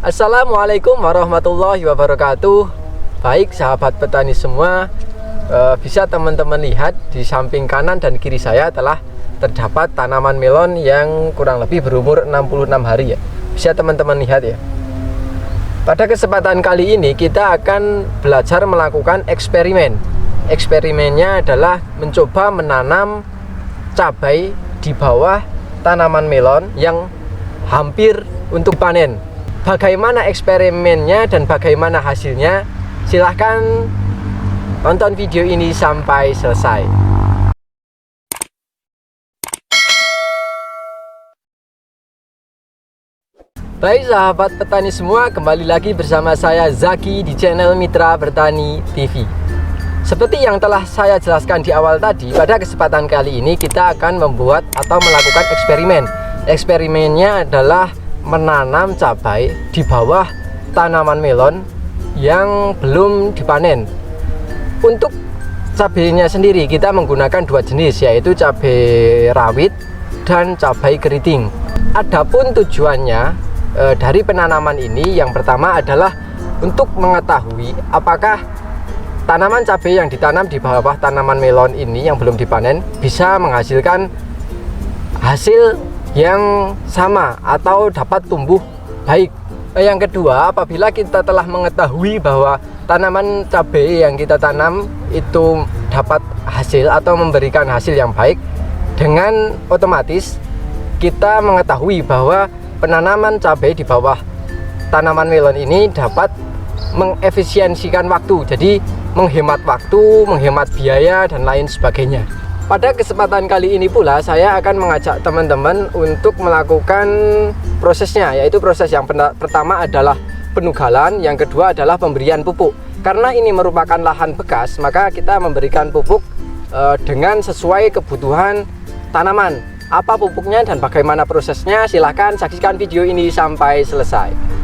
Assalamualaikum warahmatullahi wabarakatuh. Baik sahabat petani semua, bisa teman-teman lihat di samping kanan dan kiri saya telah terdapat tanaman melon yang kurang lebih berumur 66 hari ya. Bisa teman-teman lihat ya. Pada kesempatan kali ini kita akan belajar melakukan eksperimen. Eksperimennya adalah mencoba menanam cabai di bawah tanaman melon yang hampir untuk panen. Bagaimana eksperimennya dan bagaimana hasilnya? Silahkan tonton video ini sampai selesai. Baik sahabat petani semua, kembali lagi bersama saya Zaki di channel Mitra Bertani TV. Seperti yang telah saya jelaskan di awal tadi, pada kesempatan kali ini kita akan membuat atau melakukan eksperimen. Eksperimennya adalah menanam cabai di bawah tanaman melon yang belum dipanen. Untuk cabainya sendiri kita menggunakan dua jenis, yaitu cabai rawit dan cabai keriting. Adapun tujuannya dari penanaman ini, yang pertama adalah untuk mengetahui apakah tanaman cabai yang ditanam di bawah tanaman melon ini yang belum dipanen bisa menghasilkan hasil yang sama atau dapat tumbuh baik. Yang kedua, apabila kita telah mengetahui bahwa tanaman cabai yang kita tanam itu dapat hasil atau memberikan hasil yang baik, dengan otomatis kita mengetahui bahwa penanaman cabai di bawah tanaman melon ini dapat mengefisiensikan waktu, jadi menghemat waktu, menghemat biaya dan lain sebagainya. Pada kesempatan kali ini pula saya akan mengajak teman-teman untuk melakukan prosesnya, yaitu proses yang pertama adalah penugalan, yang kedua adalah pemberian pupuk. Karena ini merupakan lahan bekas, maka kita memberikan pupuk dengan sesuai kebutuhan tanaman. Apa pupuknya dan bagaimana prosesnya? Silahkan saksikan video ini sampai selesai.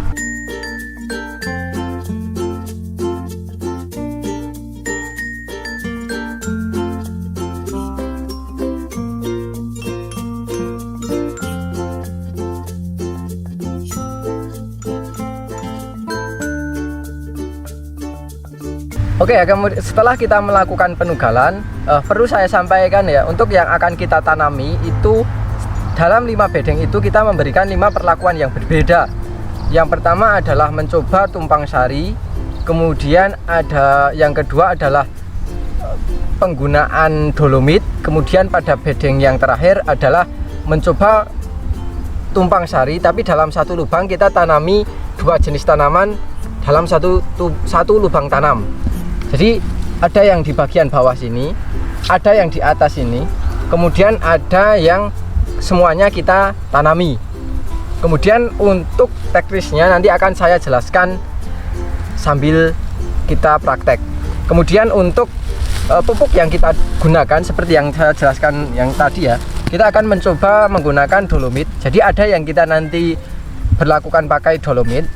Oke, setelah kita melakukan penugalan, perlu saya sampaikan ya, untuk yang akan kita tanami itu dalam 5 bedeng itu kita memberikan 5 perlakuan yang berbeda. Yang pertama adalah mencoba tumpang sari, kemudian yang kedua adalah penggunaan dolomit, kemudian pada bedeng yang terakhir adalah mencoba tumpang sari, tapi dalam satu lubang kita tanami 2 jenis tanaman dalam satu lubang tanam. Jadi ada yang di bagian bawah sini, ada yang di atas ini, kemudian ada yang semuanya kita tanami. Kemudian untuk teknisnya nanti akan saya jelaskan sambil kita praktek. Kemudian untuk pupuk yang kita gunakan seperti yang saya jelaskan yang tadi ya, kita akan mencoba menggunakan dolomit. Jadi ada yang kita nanti berlakukan pakai dolomit,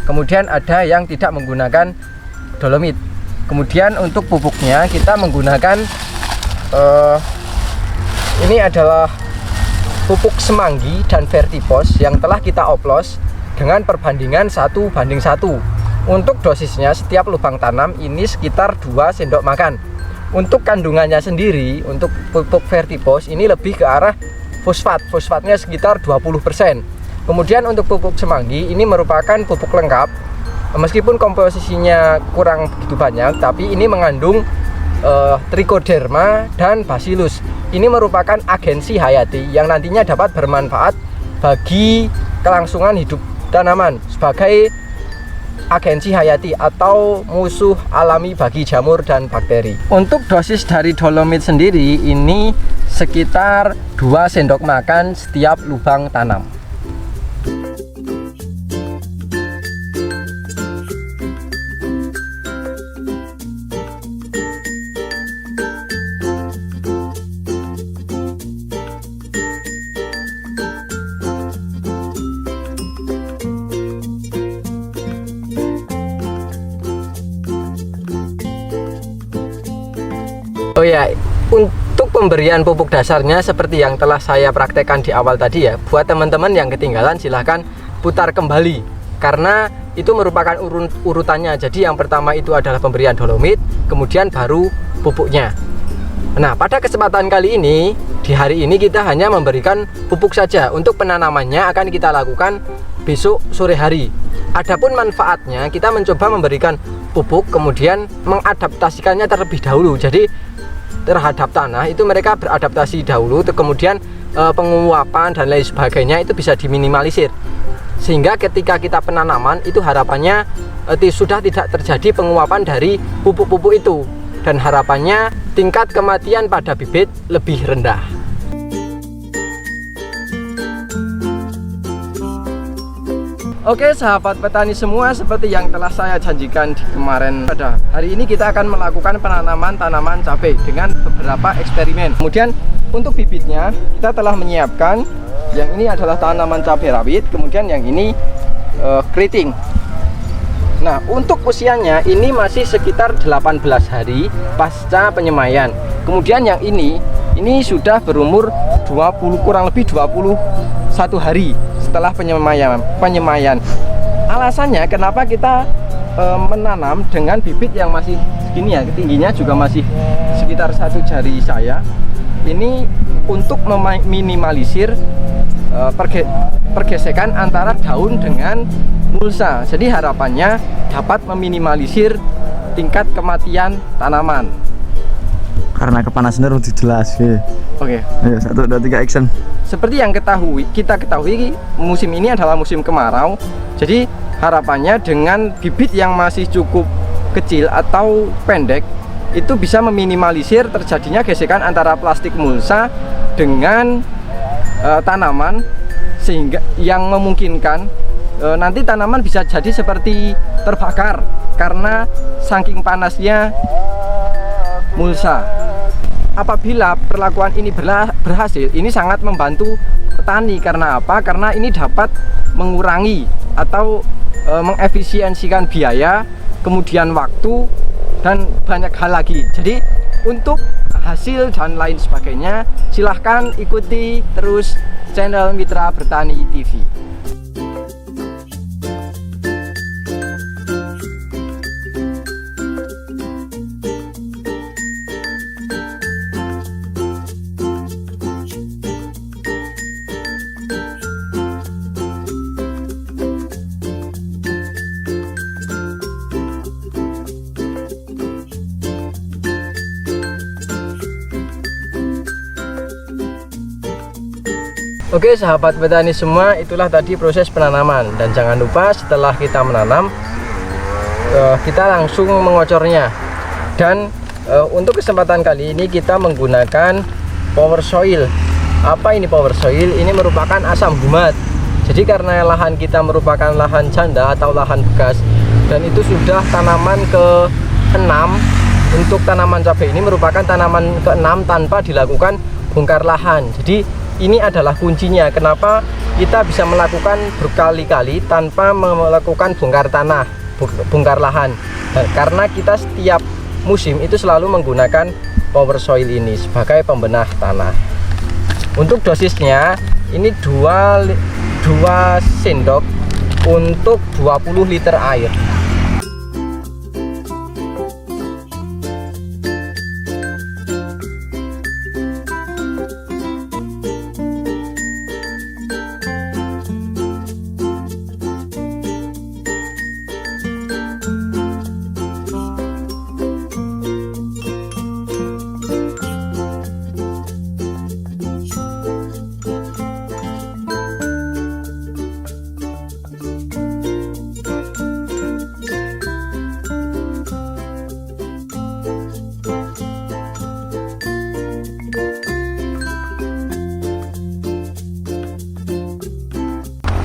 kemudian ada yang tidak menggunakan dolomit. Kemudian untuk pupuknya kita menggunakan ini adalah pupuk semanggi dan vertipos yang telah kita oplos dengan perbandingan 1:1. Untuk dosisnya setiap lubang tanam ini sekitar 2 sendok makan. Untuk kandungannya sendiri, untuk pupuk vertipos ini lebih ke arah fosfat. Fosfatnya sekitar 20%. Kemudian untuk pupuk semanggi ini merupakan pupuk lengkap. Meskipun komposisinya kurang begitu banyak, tapi ini mengandung trichoderma dan bacillus. Ini merupakan agensi hayati yang nantinya dapat bermanfaat bagi kelangsungan hidup tanaman sebagai agensi hayati atau musuh alami bagi jamur dan bakteri. Untuk dosis dari dolomit sendiri ini sekitar 2 sendok makan setiap lubang tanam. Oh ya, untuk pemberian pupuk dasarnya seperti yang telah saya praktekkan di awal tadi ya. Buat teman-teman yang ketinggalan silahkan putar kembali karena itu merupakan urutannya. Jadi yang pertama itu adalah pemberian dolomit, kemudian baru pupuknya. Nah, pada kesempatan kali ini, di hari ini kita hanya memberikan pupuk saja. Untuk penanamannya akan kita lakukan besok sore hari. Adapun manfaatnya, kita mencoba memberikan pupuk, kemudian mengadaptasikannya terlebih dahulu. Jadi terhadap tanah itu mereka beradaptasi dahulu, kemudian penguapan dan lain sebagainya itu bisa diminimalisir, sehingga ketika kita penanaman itu harapannya sudah tidak terjadi penguapan dari pupuk-pupuk itu, dan harapannya tingkat kematian pada bibit lebih rendah. Oke sahabat petani semua, seperti yang telah saya janjikan di kemarin, pada hari ini kita akan melakukan penanaman tanaman cabai dengan beberapa eksperimen. Kemudian untuk bibitnya kita telah menyiapkan, yang ini adalah tanaman cabai rawit, kemudian yang ini keriting. Nah, untuk usianya ini masih sekitar 18 hari pasca penyemaian. Kemudian yang ini sudah berumur kurang lebih 21 hari setelah penyemaian. Alasannya kenapa kita menanam dengan bibit yang masih segini ya, tingginya juga masih sekitar 1 jari saya. Ini untuk meminimalisir pergesekan antara daun dengan mulsa. Jadi harapannya dapat meminimalisir tingkat kematian tanaman. Karena kepanasan harus jelas ya. Oke. Ayo 1, 2, 3 action. Seperti yang kita ketahui musim ini adalah musim kemarau. Jadi harapannya dengan bibit yang masih cukup kecil atau pendek itu bisa meminimalisir terjadinya gesekan antara plastik mulsa dengan tanaman, sehingga yang memungkinkan nanti tanaman bisa jadi seperti terbakar karena saking panasnya mulsa. Apabila perlakuan ini berhasil, ini sangat membantu petani. Karena apa? Karena ini dapat mengurangi atau mengefisiensikan biaya, kemudian waktu, dan banyak hal lagi. Jadi untuk hasil dan lain sebagainya, silahkan ikuti terus channel Mitra Bertani TV. Oke sahabat petani semua, itulah tadi proses penanaman. Dan jangan lupa setelah kita menanam, kita langsung mengocornya. Dan untuk kesempatan kali ini kita menggunakan power soil. Apa ini power soil? Ini merupakan asam humat. Jadi karena lahan kita merupakan lahan janda atau lahan bekas, dan itu sudah tanaman ke-6. Untuk tanaman cabai ini merupakan tanaman ke-6 tanpa dilakukan bongkar lahan. Jadi ini adalah kuncinya kenapa kita bisa melakukan berkali-kali tanpa melakukan bongkar tanah, bongkar lahan. Dan karena kita setiap musim itu selalu menggunakan power soil ini sebagai pembenah tanah. Untuk dosisnya ini 2 sendok untuk 20 liter air.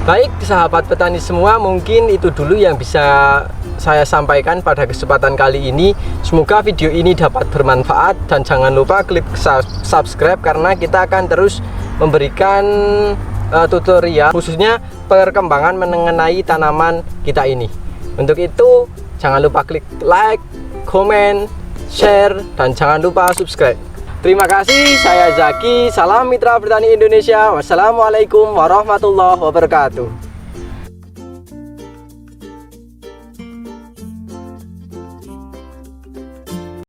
Baik sahabat petani semua, mungkin itu dulu yang bisa saya sampaikan pada kesempatan kali ini. Semoga video ini dapat bermanfaat, dan jangan lupa klik subscribe karena kita akan terus memberikan tutorial khususnya perkembangan mengenai tanaman kita ini. Untuk itu jangan lupa klik like, comment, share, dan jangan lupa subscribe. Terima kasih, saya Zaki. Salam Mitra Bertani Indonesia. Wassalamualaikum warahmatullahi wabarakatuh.